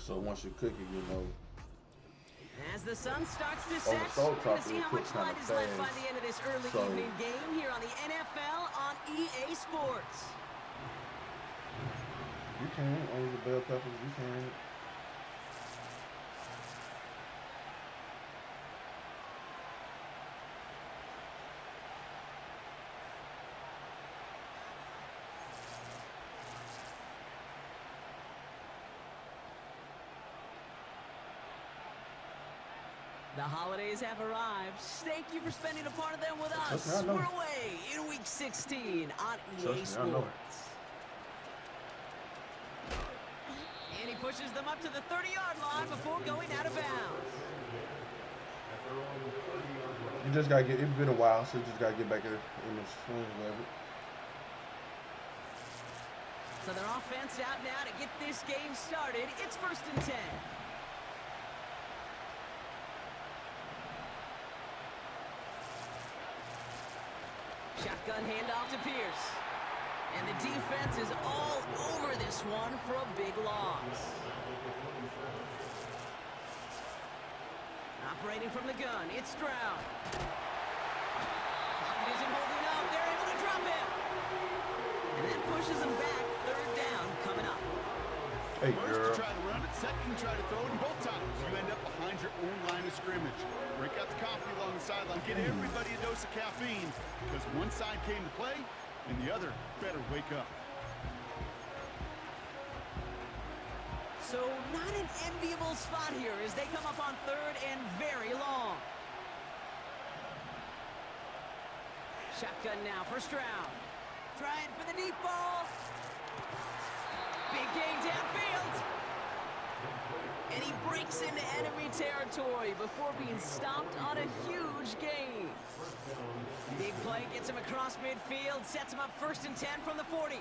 So once you cook it, you know. As the sun starts to set, we're going to see how much light is left by the end of this early evening game here on the NFL on EA Sports. You can on the bell peppers. You can. The holidays have arrived. Thank you for spending a part of them with us. We're away in Week 16 on EA Sports. And he pushes them up to the 30-yard line before going out of bounds. You just gotta get. It's been a while, so you just gotta get back in the swing of it. So their offense out now to get this game started. It's 1st and 10. Shotgun handoff to Pierce. And the defense is all over this one for a big loss. Operating from the gun, it's Stroud. Pocket isn't holding up. They're able to drop him. And that pushes him back. 3rd down coming up. Hey, first you try to run it, second you try to throw it, and both times you end up behind your own line of scrimmage. Break out the coffee along the sideline, get everybody a dose of caffeine, because one side came to play, and the other better wake up. So not an enviable spot here as they come up on 3rd and very long. Shotgun now for Stroud. Trying for the deep ball. Big gain downfield. And he breaks into enemy territory before being stopped on a huge gain. Big play gets him across midfield, sets him up 1st and 10 from the 40.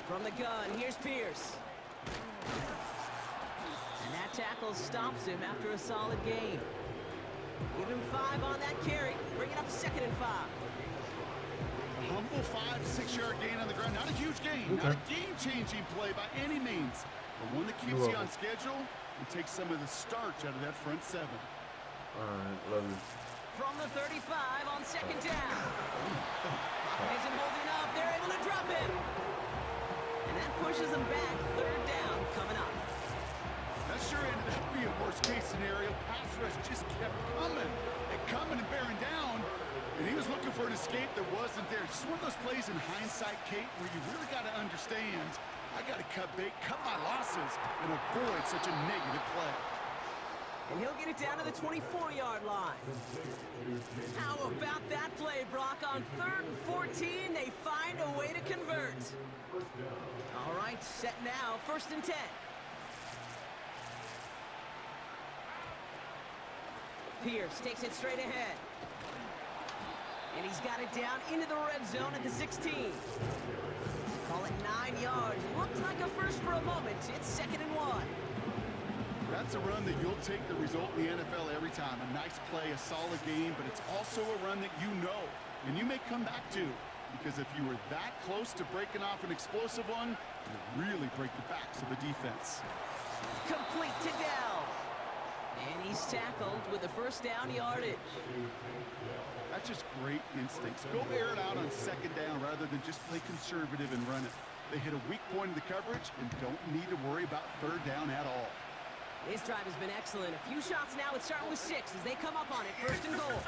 From the gun, here's Pierce. And that tackle stops him after a solid gain. Give him 5 on that carry, bringing up 2nd and 5. A humble 5 to 6 yard gain on the ground. Not a huge gain, not a game-changing play by any means, but one that keeps you on schedule and takes some of the starch out of that front 7. All right, love you. From the 35 on 2nd down. Pocket isn't holding up. They're able to drop him. And that pushes him back. 3rd down coming up. That sure ended up being a worst-case scenario. Pass rush just kept coming and bearing down. And he was looking for an escape that wasn't there. Just one of those plays in hindsight, Kate, where you really got to understand, I got to cut bait, cut my losses, and avoid such a negative play. And he'll get it down to the 24-yard line. How about that play, Brock? On 3rd and 14, they find a way to convert. All right, set now, 1st and 10. Pierce takes it straight ahead. And he's got it down into the red zone at the 16. Call it 9 yards. Looked like a first for a moment. It's 2nd and 1. That's a run that you'll take the result in the NFL every time. A nice play, a solid game, but it's also a run that you know, and you may come back to, because if you were that close to breaking off an explosive one, you'll really break the backs of the defense. Complete to Dell. And he's tackled with the 1st down yardage. That's just great instincts. Go air it out on 2nd down rather than just play conservative and run it. They hit a weak point in the coverage and don't need to worry about 3rd down at all. This drive has been excellent. A few shots now. It's starting with 6 as they come up on it. 1st and goal.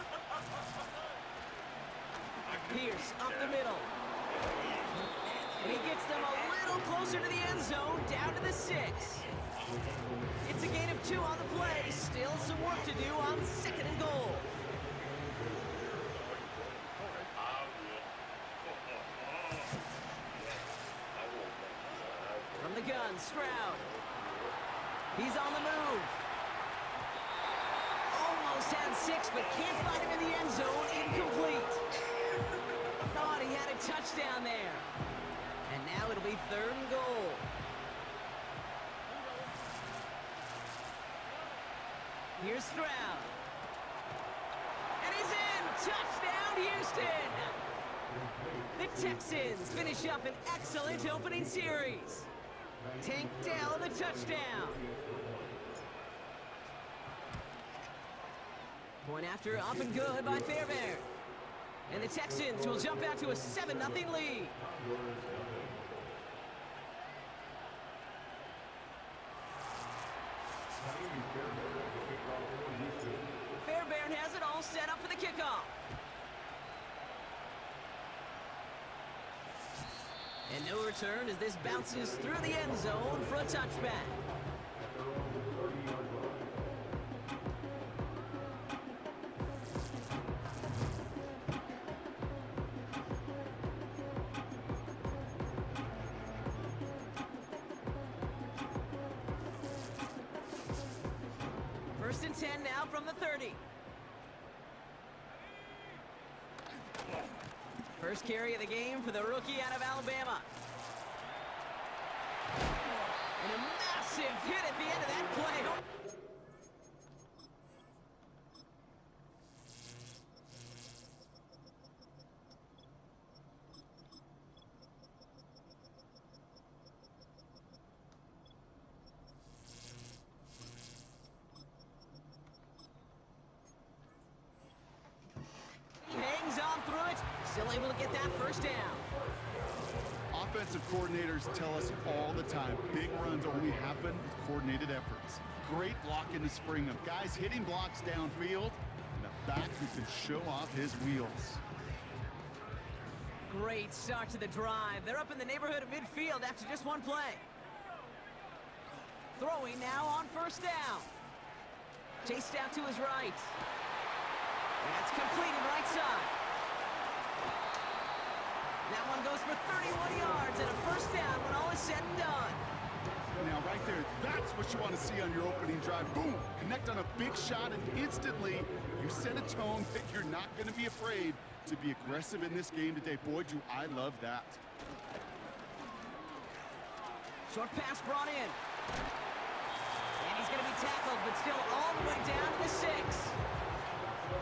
Pierce up the middle. And he gets them a little closer to the end zone, down to the 6. It's a gain of 2 on the play. Still some work to do on 2nd and goal. From the gun, Stroud. He's on the move. Almost had 6, but can't find him in the end zone. Incomplete. Thought he had a touchdown there. And now it'll be 3rd and goal. Here's Stroud. And he's in. Touchdown, Houston. The Texans finish up an excellent opening series. Tank down the touchdown. Point after, up and good by Fairbairn. And the Texans will jump out to a 7-0 lead. Fairbairn has it all set up for the kickoff. And no return as this bounces through the end zone for a touchback. First and 10 now from the 30. First carry of the game for the rookie out of Alabama. And a massive hit at the end of that play. Still able to get that first down. Offensive coordinators tell us all the time, big runs only happen with coordinated efforts. Great block in the spring of guys hitting blocks downfield, and a back who can show off his wheels. Great start to the drive. They're up in the neighborhood of midfield after just one play. Throwing now on first down. Chased out to his right. That's completed right side. That one goes for 31 yards and a first down when all is said and done. Now right there, that's what you want to see on your opening drive. Boom! Connect on a big shot and instantly you set a tone that you're not going to be afraid to be aggressive in this game today. Boy, do I love that. Short pass brought in. And he's going to be tackled, but still all the way down to the 6.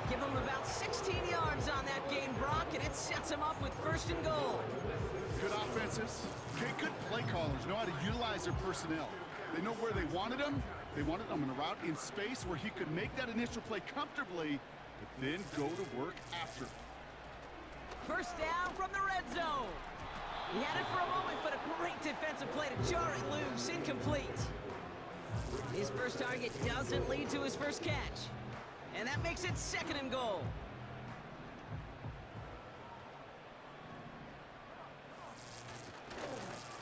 Give him about 16 yards on that gain, Brock, and it sets him up with first and goal. Good offenses. Okay, good play callers know how to utilize their personnel. They know where they wanted him. They wanted him on a route in space where he could make that initial play comfortably, but then go to work after. First down from the red zone. He had it for a moment, but a great defensive play to jar it loose. Incomplete. His first target doesn't lead to his first catch. And that makes it second and goal.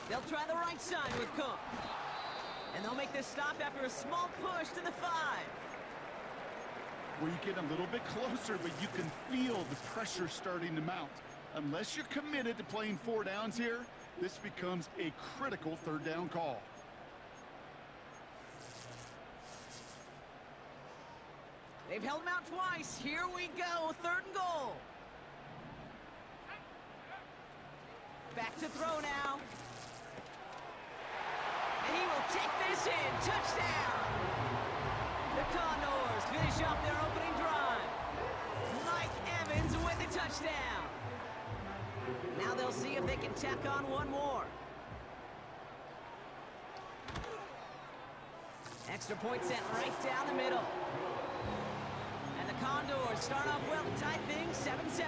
They'll try the right side with Cook. And they'll make this stop after a small push to the 5. Where you get a little bit closer, but you can feel the pressure starting to mount. Unless you're committed to playing 4 downs here, this becomes a critical third down call. They've held him out twice. Here we go, third and goal. Back to throw now. And he will take this in. Touchdown. The Condors finish off their opening drive. Mike Evans with the touchdown. Now they'll see if they can tack on one more. Extra point sent right down the middle. And the Condors start off well to tie things 7-7.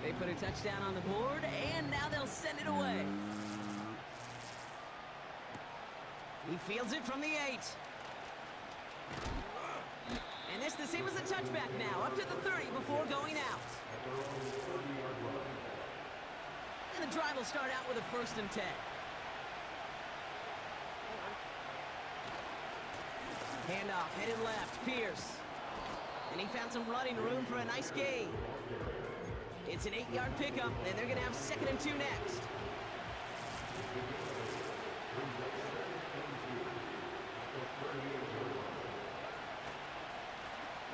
They put a touchdown on the board, and now they'll send it away. He fields it from the 8. And it's the same as a touchback now, up to the 30 before going out. And the drive will start out with a first and 10. Handoff, headed left, Pierce. And he found some running room for a nice gain. It's an 8-yard pickup, and they're going to have 2nd and 2 next.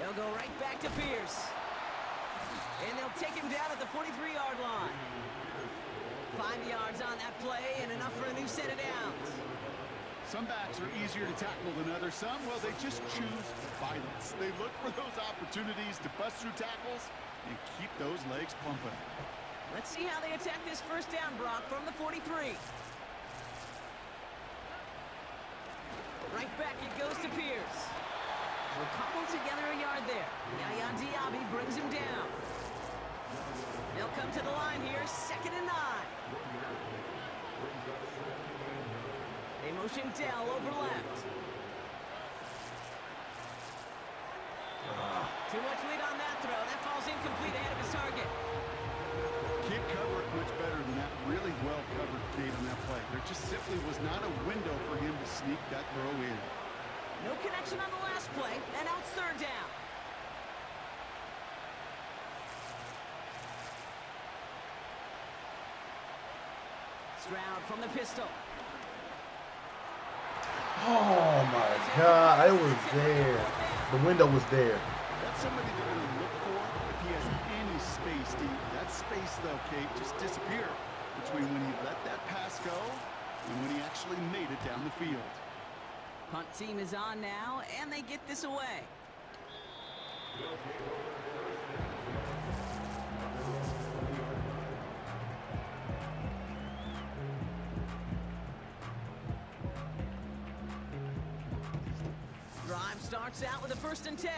They'll go right back to Pierce. And they'll take him down at the 43-yard line. 5 yards on that play and enough for a new set of downs. Some backs are easier to tackle than others. Some, well, they just choose violence. They look for those opportunities to bust through tackles and keep those legs pumping. Let's see how they attack this first down, Brock, from the 43. Right back it goes to Pierce. We'll cobble together a yard there. Yaya Diaby brings him down. They'll come to the line here, 2nd and 9. They motion Dell over left. Too much lead on that throw. That falls incomplete ahead of his target. Can't cover it much better than that. Really well covered gate on that play. There just simply was not a window for him to sneak that throw in. No connection on the last play, and out 3rd down. Stroud from the pistol. Oh my God, it was there. The window was there. That's somebody they're going to look for if he has any space deep. That space, though, Kate, just disappeared between when he let that pass go and when he actually made it down the field. Punt team is on now, and they get this away. Drive starts out with a 1st and 10.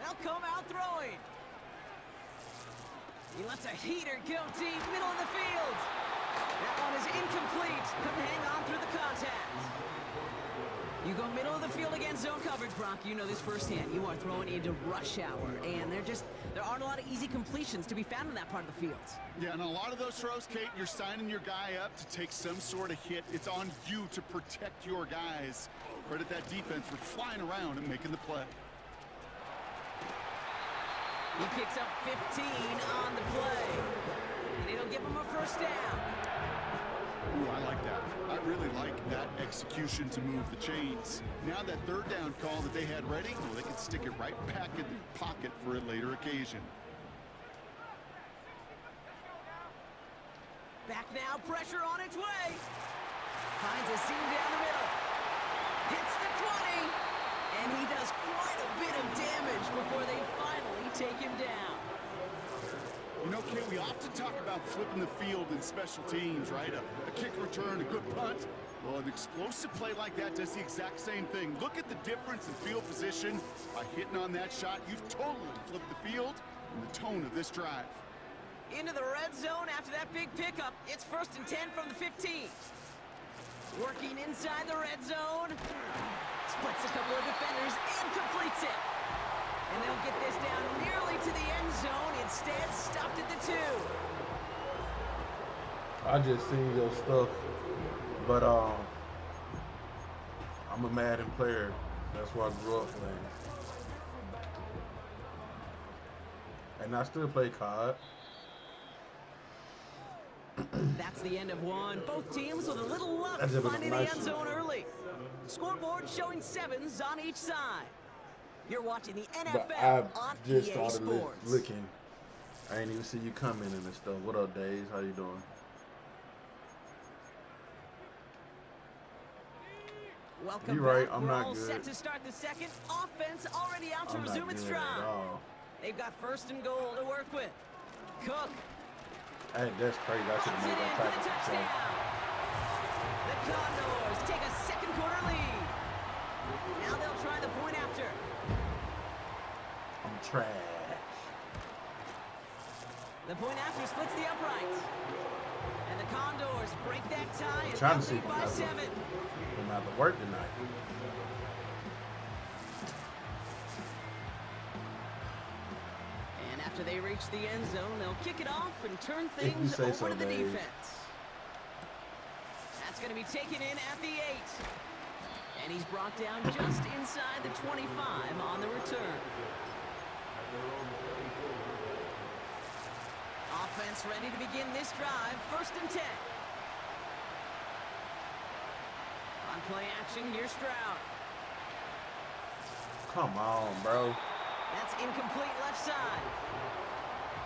They'll come out throwing. He lets a heater go deep, middle of the field. That one is incomplete. Couldn't hang on through the contact. You go middle of the field against zone coverage, Brock. You know this firsthand. You are throwing into rush hour, and there aren't a lot of easy completions to be found in that part of the field. Yeah, and a lot of those throws, Kate, you're signing your guy up to take some sort of hit. It's on you to protect your guys. Credit that defense for flying around and making the play. He picks up 15 on the play, and it'll give him a 1st down. Ooh, I like that. I really like that execution to move the chains. Now that 3rd down call that they had ready, well, they can stick it right back in their pocket for a later occasion. Back now, pressure on its way. Finds a seam down the middle. Hits the 20. And he does quite a bit of damage before they finally take him down. You know, Kate, we often talk about flipping the field in special teams, right? A kick return, a good punt. Well, an explosive play like that does the exact same thing. Look at the difference in field position. By hitting on that shot, you've totally flipped the field and the tone of this drive. Into the red zone after that big pickup. It's 1st and 10 from the 15. Working inside the red zone. Splits a couple of defenders and completes it. And they'll get this down nearly to the end zone. Instead, stopped at the 2. I just seen your stuff, but I'm a Madden player. That's why I grew up playing. And I still play COD. That's the end of one. Both teams with a little luck That's finding the nice end zone early. Scoreboard showing 7s on each side. You're watching the But NFL I on just EA started Sports. looking. I ain't even see you coming in and stuff. What up, Days? How you doing? Welcome You're right. back. I'm We're not all good. set to start the second. Offense already out to I'm resume not its good at drive. all. They've got 1st and goal to work with. Cook. Hey, that's crazy. I should Puts have it made in for the that touchdown. The Condors take a 2nd quarter lead. Now they'll try the point after. I'm trash. The point after splits the uprights. And the Condors break that tie and Trying to they'll see lead by 7. I'm out to work tonight. And after they reach the end zone, they'll kick it off and turn things say over so, to the Dave. defense. That's going to be taken in at the 8. And he's brought down just inside the 25 on the return. Offense ready to begin this drive. 1st and 10. On play action, here's Stroud. Come on, bro. That's incomplete left side.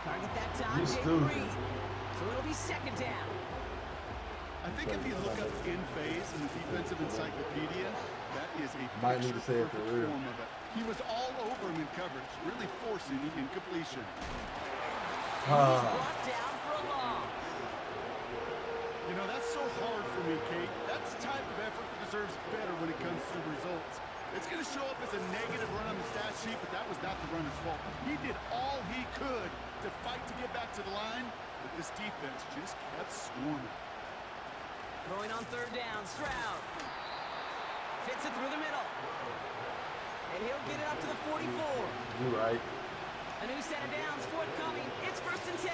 Target that time, You Jake stupid. Reed. So it'll be second down. I think if you look up in phase in the defensive encyclopedia, that is a Might need to say it for picture-perfect real. form of it. He was all over him in coverage, really forcing the incompletion. And he's brought down for a loss. You know, that's so hard for me, Kate. That's the type of effort that deserves better when it comes to results. It's going to show up as a negative run on the stat sheet, but that was not the runner's fault. He did all he could to fight to get back to the line, but this defense just kept swarming. Throwing on third down, Stroud. Fits it through the middle. And he'll get it up to the 44. You're right. A new set of downs forthcoming. It's 1st and 10.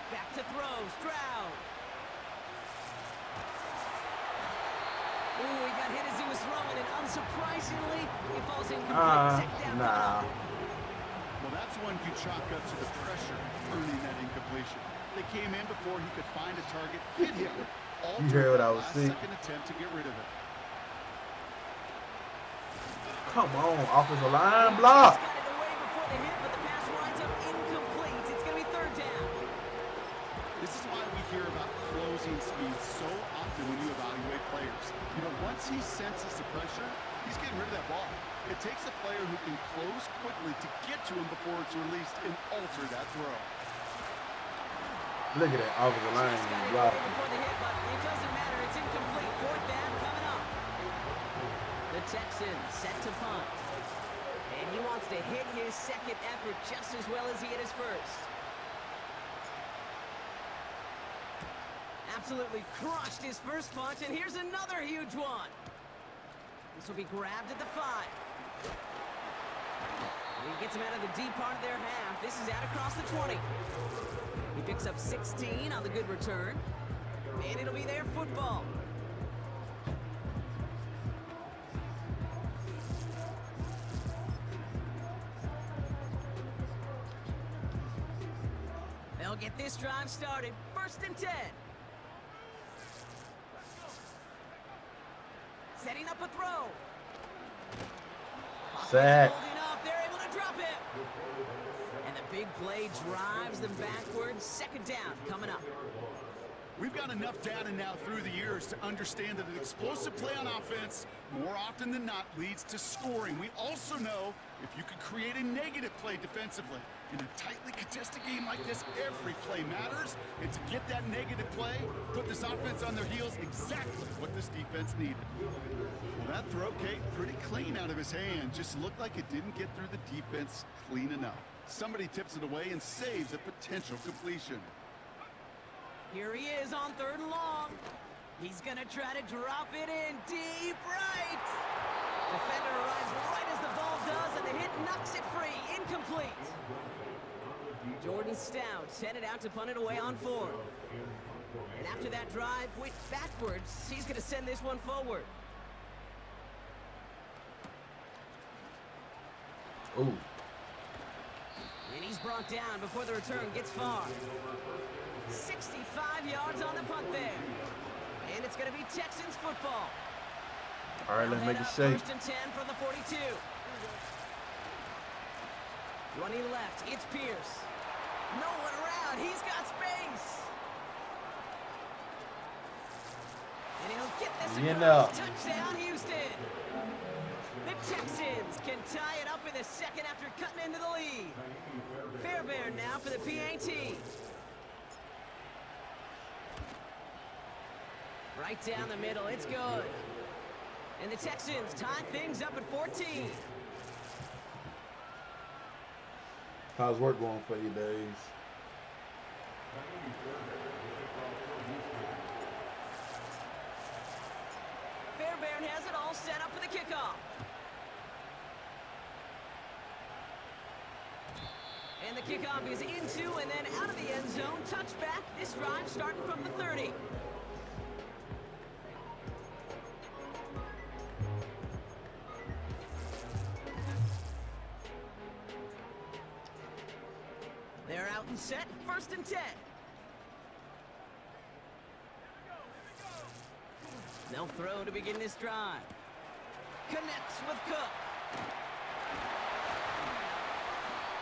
Back to throw, Stroud. Ooh, he got hit as he was throwing, and unsurprisingly, he falls incomplete. Second down coming up. Well, that's one you chalk up to the pressure earning that incompletion. They came in before he could find a target, hit him. All You heard what I was saying. second attempt to get rid of it. Come on, offensive line block. Got it away before the hit, but the pass winds up incomplete. It's going to be third down. This is why we hear about closing speed so often when you evaluate players. You know, once he senses the pressure, he's getting rid of that ball. It takes a player who can close quickly to get to him before it's released and alter that throw. Look at that offensive line Just got it block. away before the hit, but it doesn't matter. It's incomplete. Fourth down coming up. The Texans set to punt. And he wants to hit his second effort just as well as he hit his first. Absolutely crushed his first punch, and here's another huge one. This will be grabbed at the 5. He gets him out of the deep part of their half. This is out across the 20. He picks up 16 on the good return, and it'll be their football. They'll get this drive started. 1st and 10. Setting up a throw. Sack. Holding up. They're able to drop it. And the big play drives them backwards. Second down coming up. We've got enough data now through the years to understand that an explosive play on offense, more often than not, leads to scoring. We also know if you could create a negative play defensively. In a tightly contested game like this, every play matters. And to get that negative play, put this offense on their heels, exactly what this defense needed. Well, that throw, Kate, pretty clean out of his hand. Just looked like it didn't get through the defense clean enough. Somebody tips it away and saves a potential completion. Here he is on 3rd and long. He's gonna try to drop it in deep right. Defender arrives right as the ball does, and the hit knocks it free. Incomplete. Jordan Stout headed out to punt it away on 4th. And after that drive went backwards, he's gonna send this one forward. Ooh. And he's brought down before the return gets far. 65 yards on the punt there. And it's going to be Texans football. All right, let's They'll make head it up safe. 1st and 10 from the 42. Running left, it's Pierce. No one around, he's got space. And he'll get this across. Touchdown, Houston. The Texans can tie it up in the second after cutting into the lead. Fairbairn now for the PAT. Right down the middle, it's good. And the Texans tie things up at 14. How's work going for you, days? Fairbairn has it all set up for the kickoff. And the kickoff is into and then out of the end zone. Touchback. This drive starting from the 30. They're out and set. 1st and 10. They'll throw to begin this drive. Connects with Cook.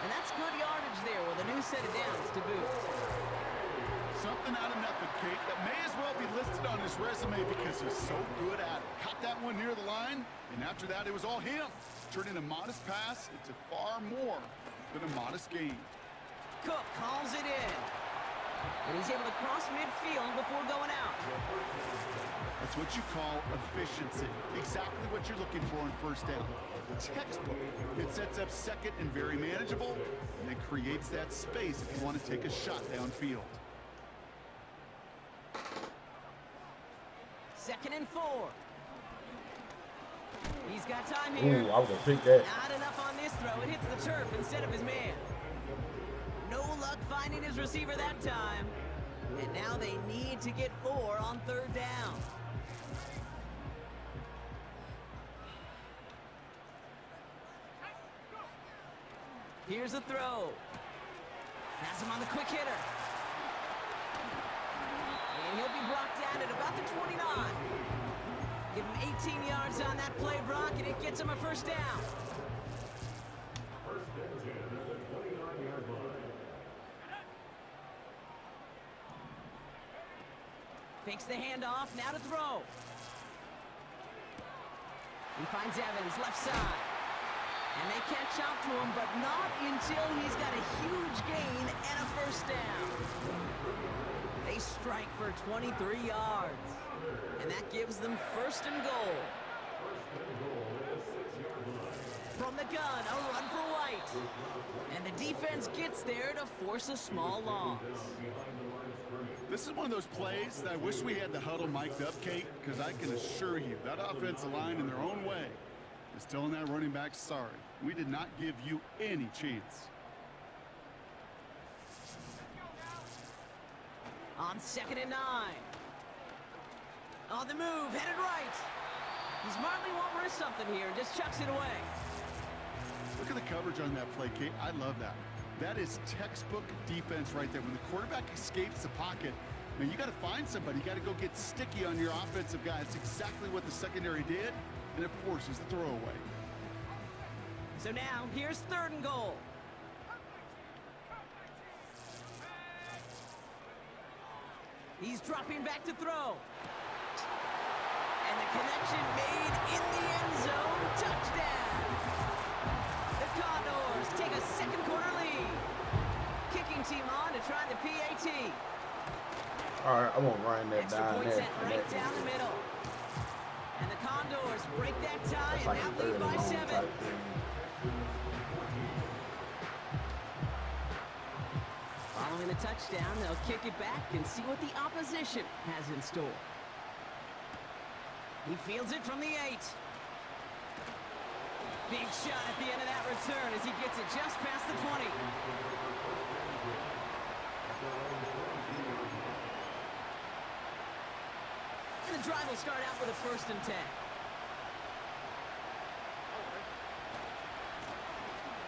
And that's good yardage there with a new set of downs to boot. Something out of nothing, Kate, that may as well be listed on his resume because he's so good at it. Caught that one near the line, and after that, it was all him. Turning a modest pass into far more than a modest gain. Cook calls it in. And he's able to cross midfield before going out. That's what you call efficiency. Exactly what you're looking for on first down. Textbook. It sets up second and very manageable, and it creates that space if you want to take a shot downfield. 2nd and 4. He's got time here. Ooh, I was gonna pick that. Not enough on this throw. It hits the turf instead of his man. No luck finding his receiver that time. And now they need to get 4 on 3rd down. Here's a throw. Has him on the quick hitter. And he'll be brought down at about the 29. Give him 18 yards on that play, Brock, and it gets him a 1st down. Fakes the handoff, now to throw. He finds Evans, left side. And they can't chop to him, but not until he's got a huge gain and a 1st down. They strike for 23 yards. And that gives them 1st and goal. From the gun, a run for White. And the defense gets there to force a small loss. This is one of those plays that I wish we had the huddle mic'd up, Kate, because I can assure you that offensive line in their own way is telling that running back, sorry, we did not give you any chance. On 2nd and 9. On the move, headed right. He's Marley won't risk something here, just chucks it away. Look at the coverage on that play, Kate. I love that. That is textbook defense right there. When the quarterback escapes the pocket, man, you got to find somebody. You got to go get sticky on your offensive guy. It's exactly what the secondary did, and it forces the throwaway. So now, here's 3rd and goal. He's dropping back to throw. And the connection made in the end zone. Touchdown! The Condors take a 2nd quarter lead. Kicking team on to try the PAT. All right, I'm gonna run that Extra down point there. set right down the middle. And the Condors break that tie That's like and a now lead 3rd by and long 7. type thing. Following the touchdown, they'll kick it back and see what the opposition has in store. He fields it from the 8. Big shot at the end of that return as he gets it just past the 20. And the drive will start out with a 1st and 10.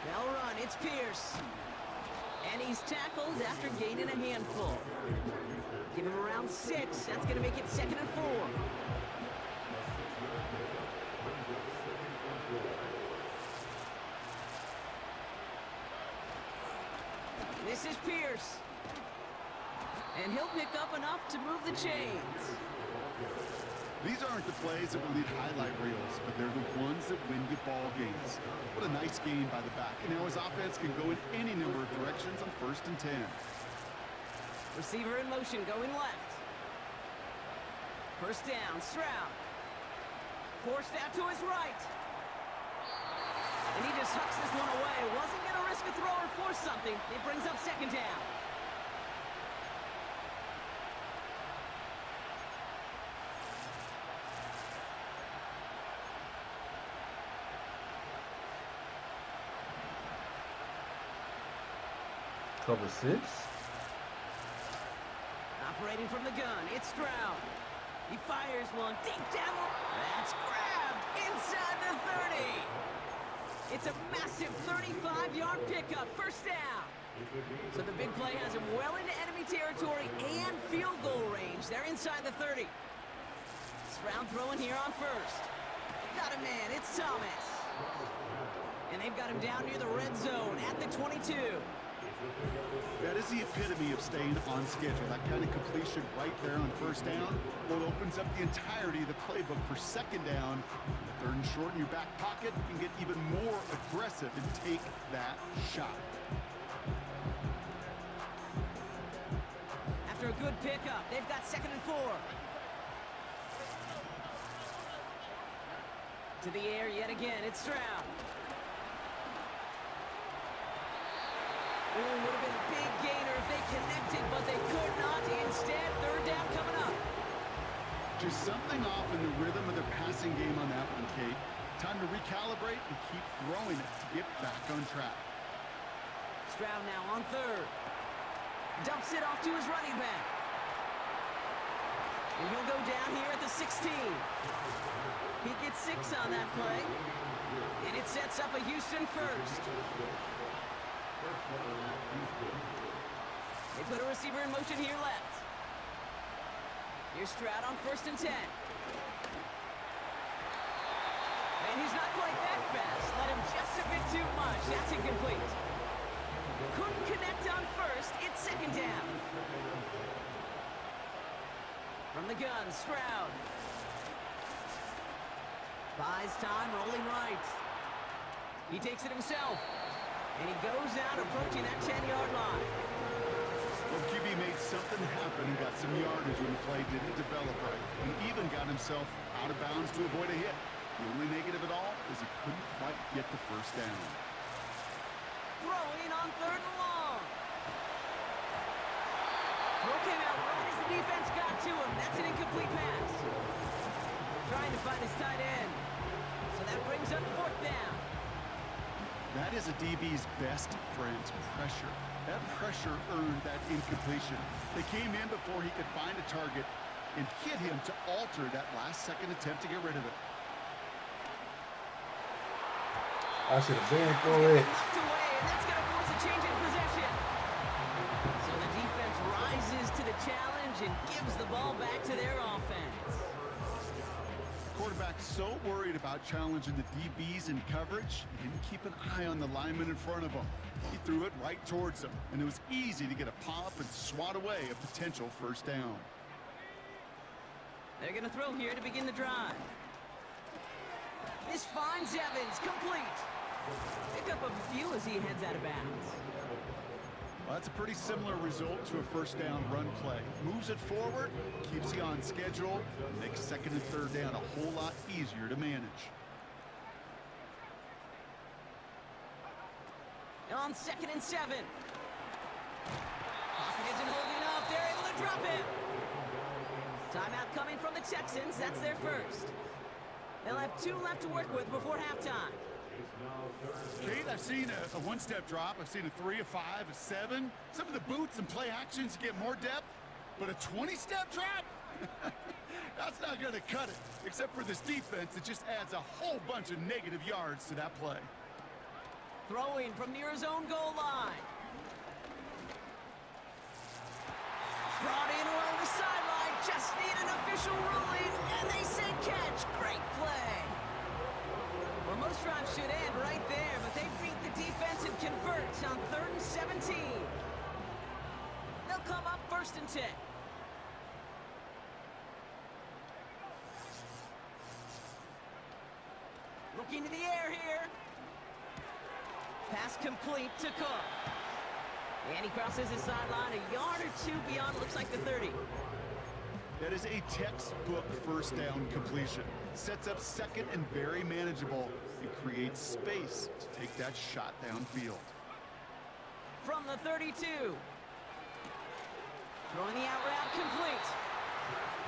They'll run, it's Pierce. And he's tackled after gaining a handful. Give him around 6. That's going to make it 2nd and 4. This is Pierce. And he'll pick up enough to move the chains. These aren't the plays that will lead highlight reels, but they're the ones that win you ball games. What a nice gain by the back. And now his offense can go in any number of directions on 1st and 10. Receiver in motion going left. 1st down, Stroud. Forced out to his right. And he just hucks this one away. Wasn't going to risk a throw or force something. It brings up 2nd down. Cover 6. Operating from the gun, it's Stroud. He fires one deep down. That's grabbed inside the 30. It's a massive 35-yard pickup, 1st down. So the big play has him well into enemy territory and field goal range. They're inside the 30. Stroud throwing here on 1st. got a man. It's Thomas. And they've got him down near the red zone at the 22. That is the epitome of staying on schedule. That kind of completion right there on first down. Well, it opens up the entirety of the playbook for second down. Third and short in your back pocket, you can get even more aggressive and take that shot. After a good pickup, they've got 2nd and 4. To the air yet again, it's Stroud. Ooh, would have been a big gainer if they connected, but they could not. Instead, 3rd down coming up. Just something off in the rhythm of their passing game on that one, Kate. Time to recalibrate and keep throwing it to get back on track. Stroud now on 3rd. Dumps it off to his running back. And he'll go down here at the 16. He gets 6 on that play. And it sets up a Houston first. They put a receiver in motion here left. Here's Stroud on 1st and 10. And he's not quite that fast. Let him just a bit too much. That's incomplete. Couldn't connect on 1st. It's 2nd down. From the gun, Stroud. Buys time, rolling right. He takes it himself. And he goes out approaching that 10-yard line. Well, QB made something happen and got some yardage when the play didn't develop right. And even got himself out of bounds to avoid a hit. The only negative at all is he couldn't quite get the first down. Throwing on 3rd and long. Throw came out right as the defense got to him. That's an incomplete pass. Trying to find his tight end. So that brings up 4th down. That is a DB's best friend, pressure. That pressure earned that incompletion. They came in before he could find a target and hit him to alter that last-second attempt to get rid of it. I should have been for it. Knocked away, and that's going to force a change in possession. So the defense rises to the challenge and gives the ball back to their offense. Quarterback so worried about challenging the DBs in coverage, he didn't keep an eye on the lineman in front of him. He threw it right towards him, and it was easy to get a pop and swat away a potential first down. They're going to throw here to begin the drive. This finds Evans, complete. Pick up a few as he heads out of bounds. Well, that's a pretty similar result to a first down run play. Moves it forward, keeps you on schedule, makes 2nd and 3rd down a whole lot easier to manage. On 2nd and 7. Pocket isn't holding up. They're able to drop him. Timeout coming from the Texans. That's their first. They'll have 2 left to work with before halftime. Kate, I've seen a one-step drop. I've seen a 3, a 5, a 7. Some of the boots and play actions get more depth, but a 20-step drop? That's not going to cut it, except for this defense that just adds a whole bunch of negative yards to that play. Throwing from near his own goal line. Brought in along the sideline. Just need an official ruling, and they say catch. Great play. Well, most drives should end right there, but they beat the defense and convert on 3rd and 17. They'll come up 1st and 10. Looking to the air here. Pass complete to Cook. And he crosses his sideline a yard or 2 beyond, looks like the 30. That is a textbook first down completion. Sets up 2nd and very manageable. It creates space to take that shot downfield. From the 32. Throwing the out route complete.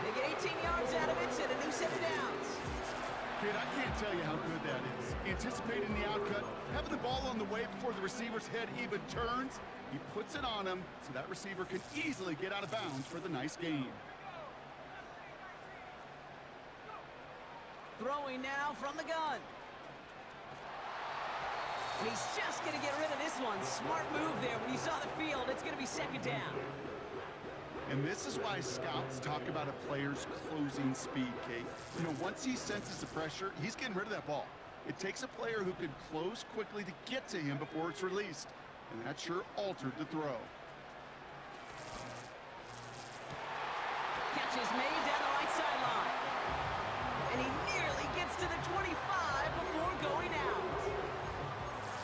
They get 18 yards out of it and a new set of downs. Kid, I can't tell you how good that is. Anticipating the outcut, having the ball on the way before the receiver's head even turns, he puts it on him so that receiver can easily get out of bounds for the nice gain. Throwing now from the gun. And he's just going to get rid of this one. Smart move there. When you saw the field, it's going to be 2nd down. And this is why scouts talk about a player's closing speed, Kate. You know, once he senses the pressure, he's getting rid of that ball. It takes a player who can close quickly to get to him before it's released. And that sure altered the throw. Catch is made down the right sideline. And he nearly gets to the 25 before going out.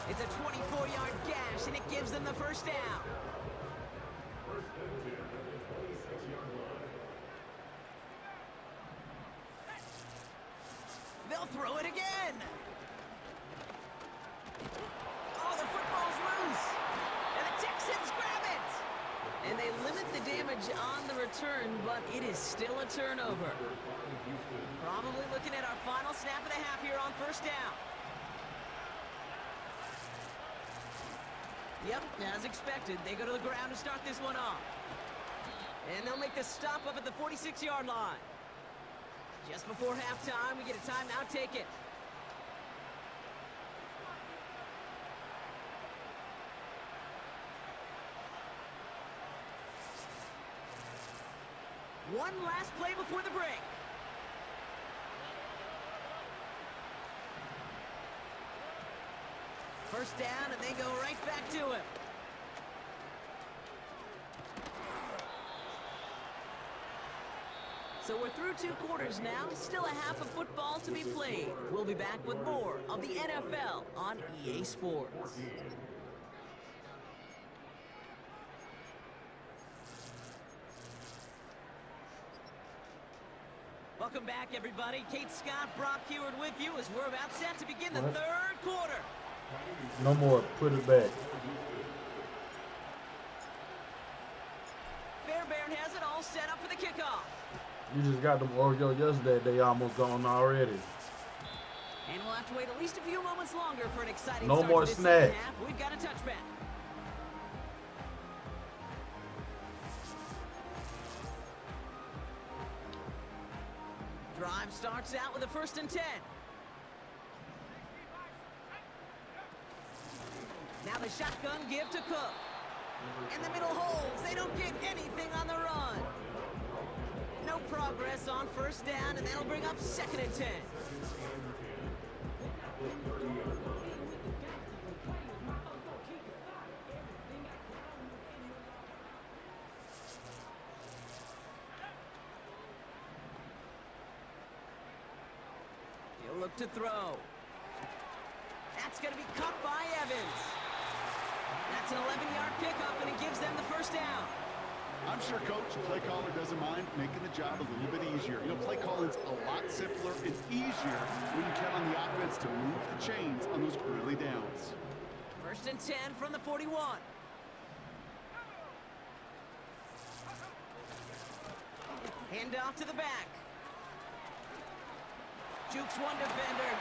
It's a 24-yard gash, and it gives them the first down. They'll throw it again. Oh, the football's loose. And the Texans grab it. And they limit the damage on the return, but it is still a turnover. Probably looking at our final snap of the half here on first down. Yep, as expected, they go to the ground to start this one off. And they'll make the stop up at the 46-yard line. Just before halftime, we get a timeout taken. One last play before the break. First down, and they go right back to him. So we're through 2 quarters now, still a half of football to be played. We'll be back with more of the NFL on EA Sports. Welcome back, everybody. Kate Scott, Brock Heward with you as we're about set to begin the third quarter. No more. Put it back. Fairbairn has it all set up for the kickoff. You just got them Oreo yesterday. They almost gone already. And we'll have to wait at least a few moments longer for an exciting No start more to this snack. second half. We've got a touchback. Drive starts out with a 1st and 10. Now the shotgun give to Cook. In the middle holds. They don't get anything on the run. No progress on first down, and that'll bring up 2nd and 10. He'll look to throw. That's going to be caught by Evans. That's an 11-yard pickup, and it gives them the first down. I'm sure Coach, play caller doesn't mind making the job a little bit easier. You know, play calling's a lot simpler and easier when you count on the offense to move the chains on those early downs. 1st and 10 from the 41. Hand off to the back. Jukes one defender.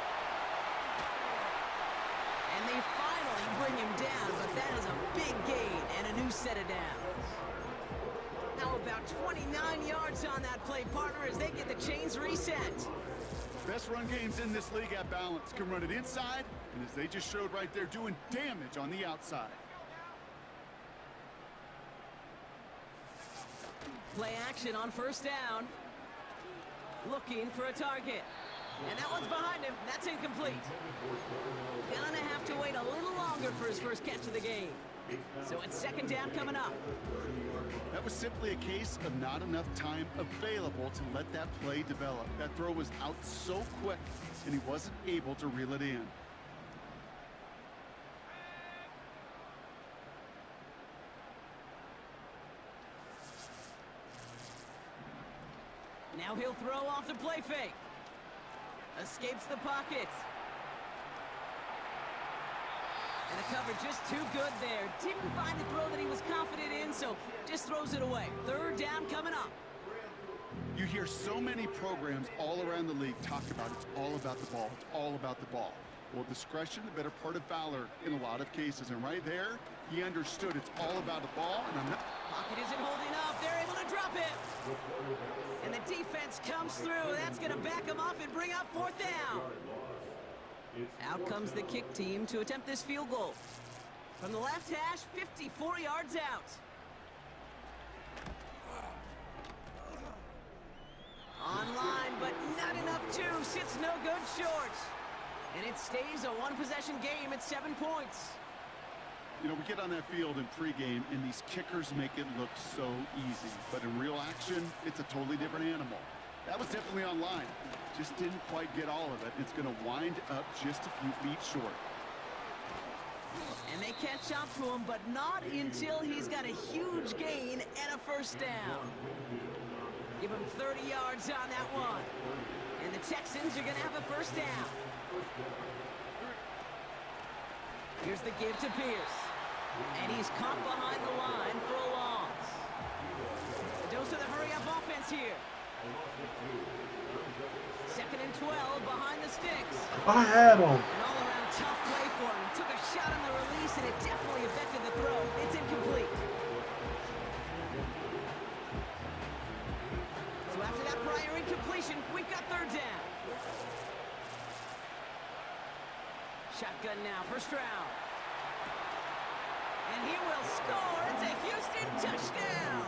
And they finally bring him down, but that is a big gain and a new set of downs. How about 29 yards on that play, partner, as they get the chains reset. Best run games in this league at balance. Can run it inside, and as they just showed right there, doing damage on the outside. Play action on first down. Looking for a target. And that one's behind him. That's incomplete. Gonna have to wait a little longer for his first catch of the game. So it's 2nd down coming up. That was simply a case of not enough time available to let that play develop. That throw was out so quick, and he wasn't able to reel it in. Now he'll throw off the play fake. Escapes the pocket. And the cover just too good there. Didn't find a throw that he was confident in, so just throws it away. 3rd down coming up. You hear so many programs all around the league talk about it's all about the ball. It's all about the ball. Well, discretion, the better part of valor in a lot of cases. And right there, he understood it's all about the ball. And I'm not... Pocket isn't holding up. They're able to drop it. And the defense comes through. That's going to back them up and bring up 4th down. Out comes the kick team to attempt this field goal. From the left hash, 54 yards out. Online, but not enough juice. It's no good short. And it stays a one-possession game at 7 points. You know, we get on that field in pregame, and these kickers make it look so easy. But in real action, it's a totally different animal. That was definitely online. Just didn't quite get all of it. It's going to wind up just a few feet short. And they catch up to him, but not until he's got a huge gain and a first down. Give him 30 yards on that one. And the Texans are going to have a first down. Here's the give to Pierce. And he's caught behind the line for a loss. A dose of the hurry-up offense here. 2nd and 12 behind the sticks. I had him. An all-around tough play for him. He took a shot on the release, and it definitely affected the throw. It's incomplete. So after that prior incompletion, we've got 3rd down. Shotgun now, first round. And he will score. It's a Houston touchdown.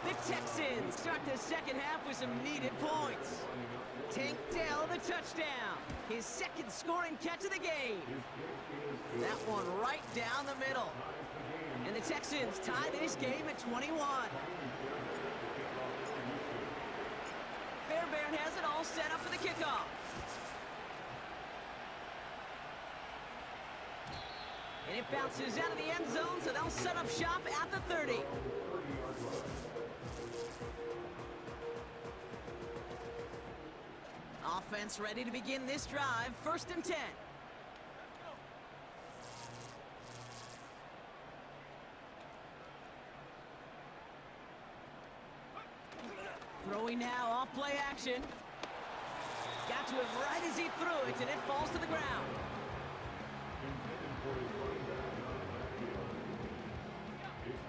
The Texans start the second half with some needed points. Tank Dell, the touchdown. His 2nd scoring catch of the game. That one right down the middle. And the Texans tie this game at 21. Fairbairn has it all set up for the kickoff. And it bounces out of the end zone, so they'll set up shop at the 30. Offense ready to begin this drive. 1st and 10. Throwing now, off play action. Got to it right as he threw it, and it falls to the ground.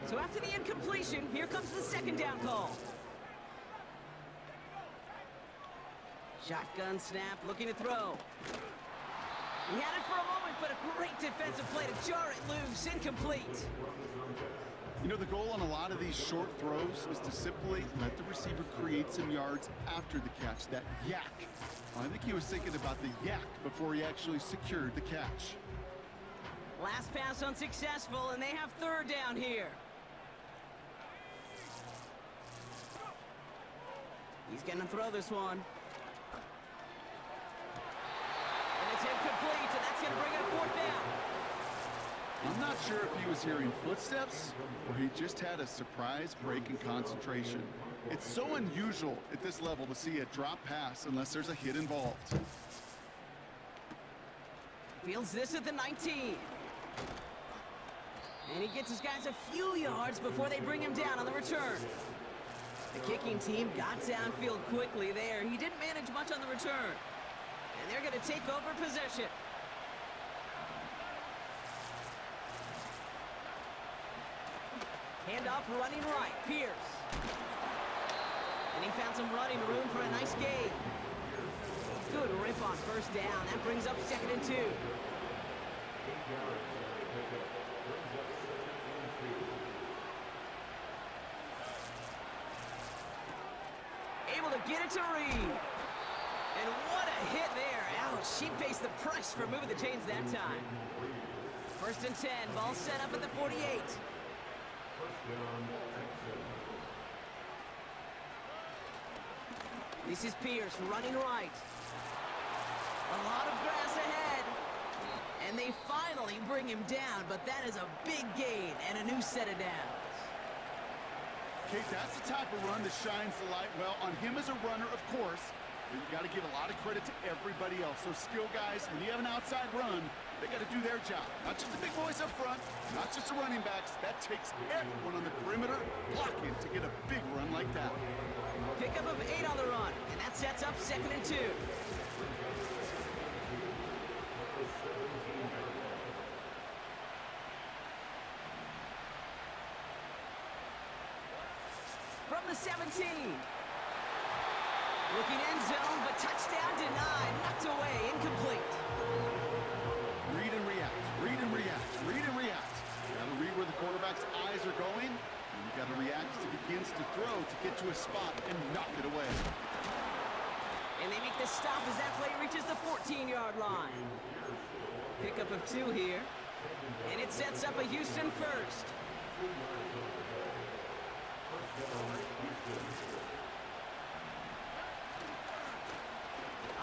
So after the incompletion, here comes the 2nd down call. Shotgun snap, looking to throw. He had it for a moment, but a great defensive play to jar it loose. Incomplete. You know, the goal on a lot of these short throws is to simply let the receiver create some yards after the catch, that yak. I think he was thinking about the yak before he actually secured the catch. Last pass unsuccessful, and they have 3rd down here. He's going to throw this one. And it's incomplete, and that's going to bring up 4th down. I'm not sure if he was hearing footsteps or he just had a surprise break in concentration. It's so unusual at this level to see a drop pass unless there's a hit involved. Fields this at the 19. And he gets his guys a few yards before they bring him down on the return. The kicking team got downfield quickly there. He didn't manage much on the return. And they're going to take over possession. Handoff running right, Pierce. And he found some running room for a nice gain. Good rip on 1st down. That brings up 2nd and 2. Able to get it to Reed. And what a hit there. Ouch, she pays the price for moving the chains that time. 1st and 10, ball set up at the 48. This is Pierce running right. A lot of grass ahead. And they finally bring him down, but that is a big gain and a new set of downs. Kate, that's the type of run that shines the light well on him as a runner, of course. But you got to give a lot of credit to everybody else. Those skill guys, when you have an outside run, they got to do their job. Not just the big boys up front, not just the running backs. That takes everyone on the perimeter blocking to get a big run like that. Pickup of 8 on the run, and that sets up 2nd and 2. From the 17. Looking end zone, but touchdown denied. Knocked away, incomplete. Read and react, read and react, read and react. You got to read where the quarterback's eyes are going And you got to react as he begins to throw to get to a spot and knock it away. And they make the stop as that play reaches the 14-yard line. Pickup of 2 here. And it sets up a Houston first.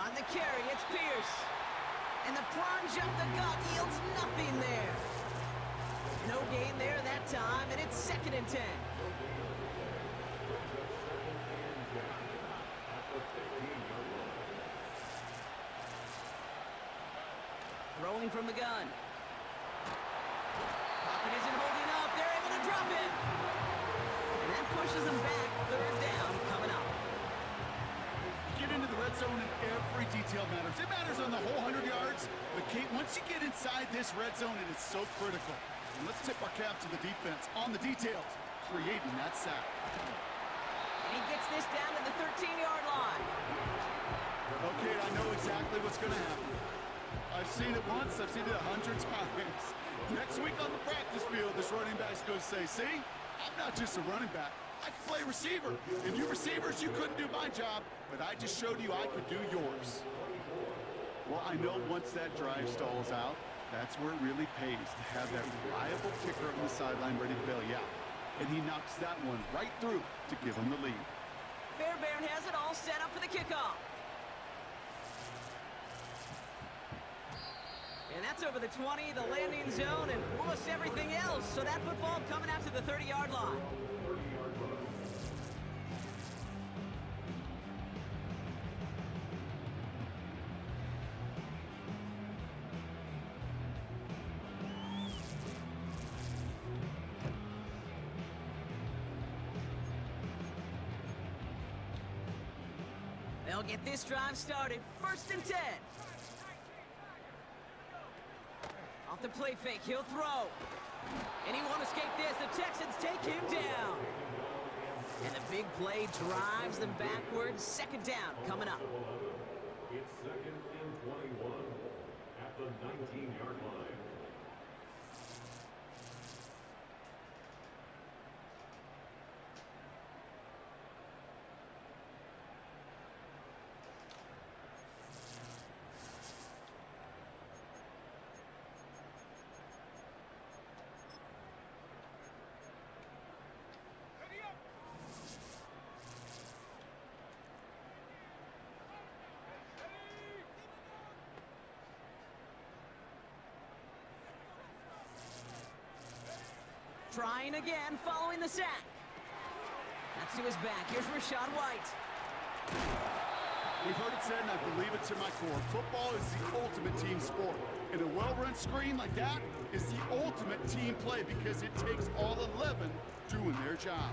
On the carry, it's Pierce. And the plunge up the gut yields nothing there. No gain there that time, and it's 2nd and 10. Throwing from the gun. Pocket isn't holding up. They're able to drop it. And that pushes them back. 3rd down coming up. Get into the red zone and every detail matters. It matters on the whole 100 yards. But Kate, once you get inside this red zone, it is so critical. And let's tip our cap to the defense on the details, creating that sack. And he gets this down to the 13-yard line. Okay, I know exactly what's going to happen. I've seen it once, I've seen it 100 times. Next week on the practice field, this running back's going to say, see, I'm not just a running back. I can play receiver. And you receivers, you couldn't do my job, but I just showed you I could do yours. Well, I know once that drive stalls out, that's where it really pays to have that reliable kicker on the sideline ready to bail you out. And he knocks that one right through to give him the lead. Fairbairn has it all set up for the kickoff. And that's over the 20, the landing zone, and almost everything else. So that football coming out to the 30-yard line. They'll get this drive started. 1st and 10. Off the play fake, he'll throw. And he won't escape this. The Texans take him down. And the big play drives them backwards. 2nd down coming up. It's 2nd and 21 at the 19-yard line. Trying again, following the sack. That's to his back. Here's Rachaad White. We've heard it said, and I believe it to my core. Football is the ultimate team sport. And a well-run screen like that is the ultimate team play because it takes all 11 doing their job.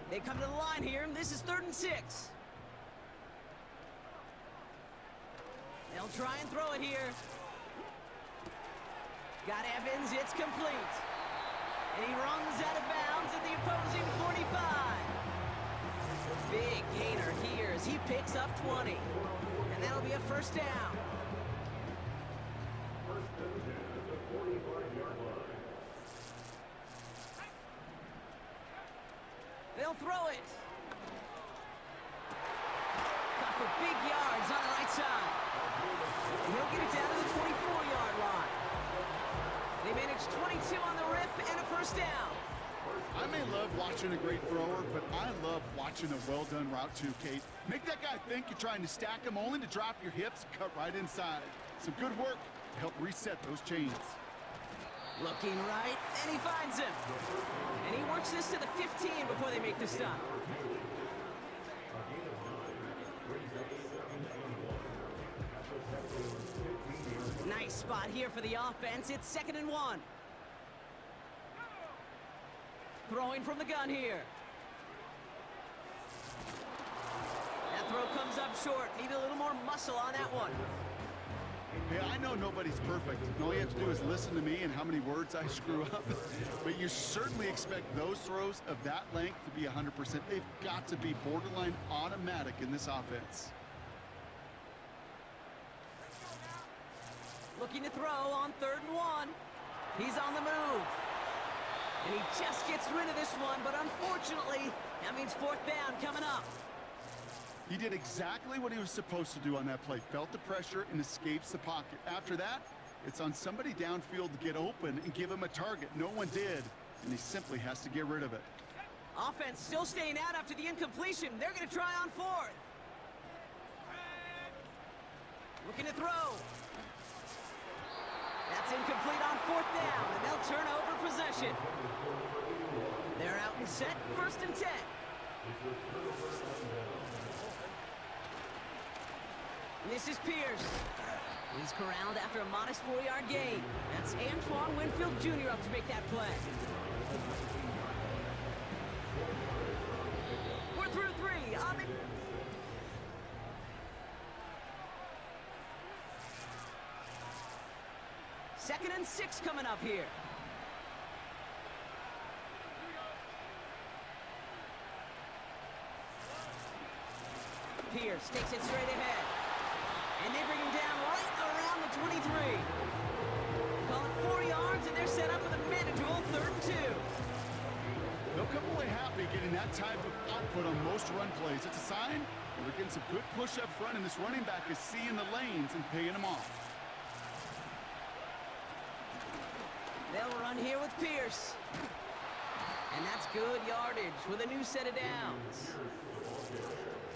They come to the line here, and this is 3rd and 6. They'll try and throw it here. Got Evans, it's complete. And he runs out of bounds at the opposing 45. Big gainer here as he picks up 20. And that'll be a 1st down. They'll throw it. Cut for big yards on the right side. And he'll get it down to the 24-yard line. They manage 22 on the rip and a 1st down. I may love watching a great thrower, but I love watching a well-done route too, Kate. Make that guy think you're trying to stack him only to drop your hips, cut right inside. Some good work to help reset those chains. Looking right, and he finds him. And he works this to the 15 before they make the stop. Nice spot here for the offense. It's 2nd and 1. Throwing from the gun here. That throw comes up short. Need a little more muscle on that one. Hey, I know nobody's perfect. All you have to do is listen to me and how many words I screw up. But you certainly expect those throws of that length to be 100%. They've got to be borderline automatic in this offense. Looking to throw on 3rd and 1. He's on the move. And he just gets rid of this one, but unfortunately, that means 4th down coming up. He did exactly what he was supposed to do on that play. Felt the pressure and escapes the pocket. After that, it's on somebody downfield to get open and give him a target. No one did, and he simply has to get rid of it. Offense still staying out after the incompletion. They're going to try on 4th. Looking to throw. That's incomplete on 4th down, and they'll turn over possession. They're out and set, 1st and 10. This is Pierce. He's corralled after a modest 4-yard gain. That's Antoine Winfield Jr. up to make that play. We're through 3 on the... Second and 6 coming up here. Pierce takes it straight ahead. And they bring him down right around the 23. Call it 4 yards, and they're set up with a manageable 3rd and 2. They'll come away happy getting that type of output on most run plays. It's a sign that they're getting some good push up front, and this running back is seeing the lanes and paying them off. They'll run here with Pierce. And that's good yardage with a new set of downs.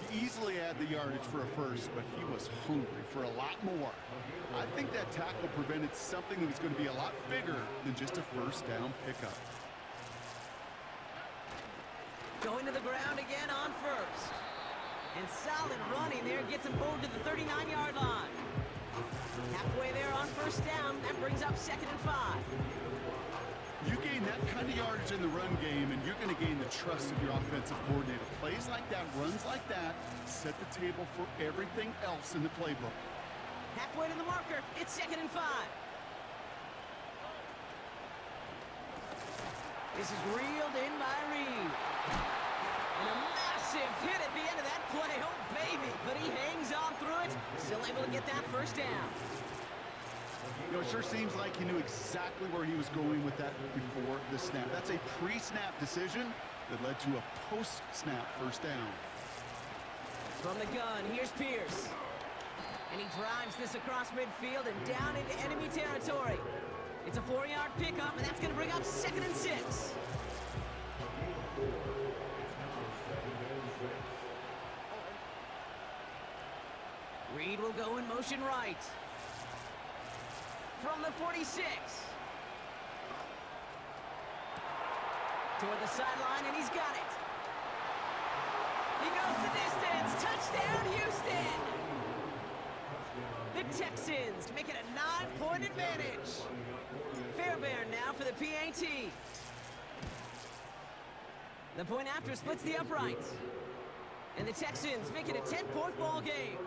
He easily had the yardage for a first, but he was hungry for a lot more. I think that tackle prevented something that was going to be a lot bigger than just a 1st down pickup. Going to the ground again on 1st. And solid running there gets him forward to the 39-yard line. Halfway there on 1st down, that brings up 2nd and 5. You gain that kind of yardage in the run game, and you're going to gain the trust of your offensive coordinator. Plays like that, runs like that, set the table for everything else in the playbook. Halfway to the marker, it's 2nd and 5. This is reeled in by Reed. And a massive hit at the end of that play. Oh, baby. But he hangs on through it. Still able to get that 1st down. You know, it sure seems like he knew exactly where he was going with that before the snap. That's a pre-snap decision that led to a post-snap 1st down. From the gun, here's Pierce. And he drives this across midfield and down into enemy territory. It's a 4-yard pickup, and that's going to bring up 2nd and 6. Reed will go in motion right. From the 46. Toward the sideline, and he's got it. He goes the distance. Touchdown, Houston! The Texans make it a 9-point advantage. Fairbairn now for the PAT. The point after splits the uprights. And the Texans make it a 10-point ball game.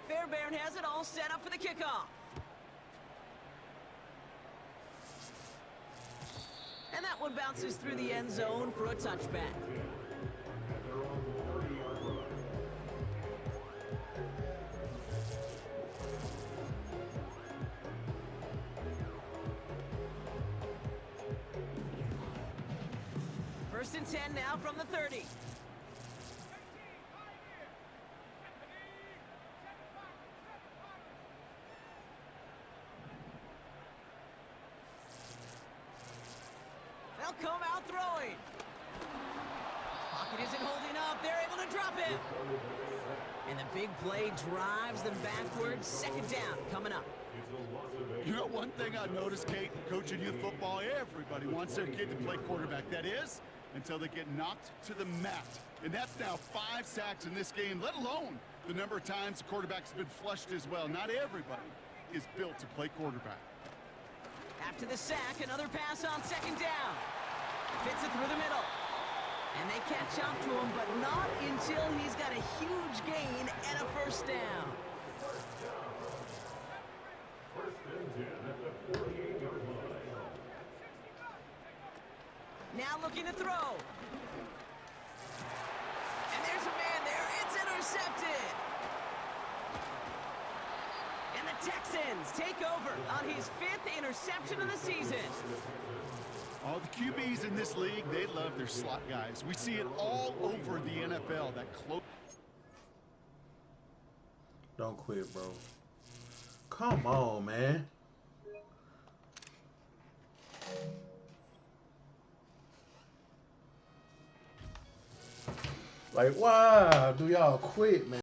Fairbairn has it all set up for the kickoff. And that one bounces through the end zone for a touchback. First and 10 now from the 30. They'll come out throwing. Pocket isn't holding up. They're able to drop it. And the big play drives them backwards. 2nd down coming up. You know, one thing I noticed, Kate, coaching youth football, everybody wants their kid to play quarterback. That is, until they get knocked to the mat. And that's now 5 sacks in this game, let alone the number of times the quarterback's been flushed as well. Not everybody is built to play quarterback. After the sack, another pass on 2nd down. Fits it through the middle. And they catch up to him, but not until he's got a huge gain and a first down. Now looking to throw. And there's a man there. It's intercepted. And the Texans take over on his 5th interception of the season. All the QBs in this league, they love their slot guys. We see it all over the NFL. That close. Don't quit, bro. Come on, man. Like, why do y'all quit, man?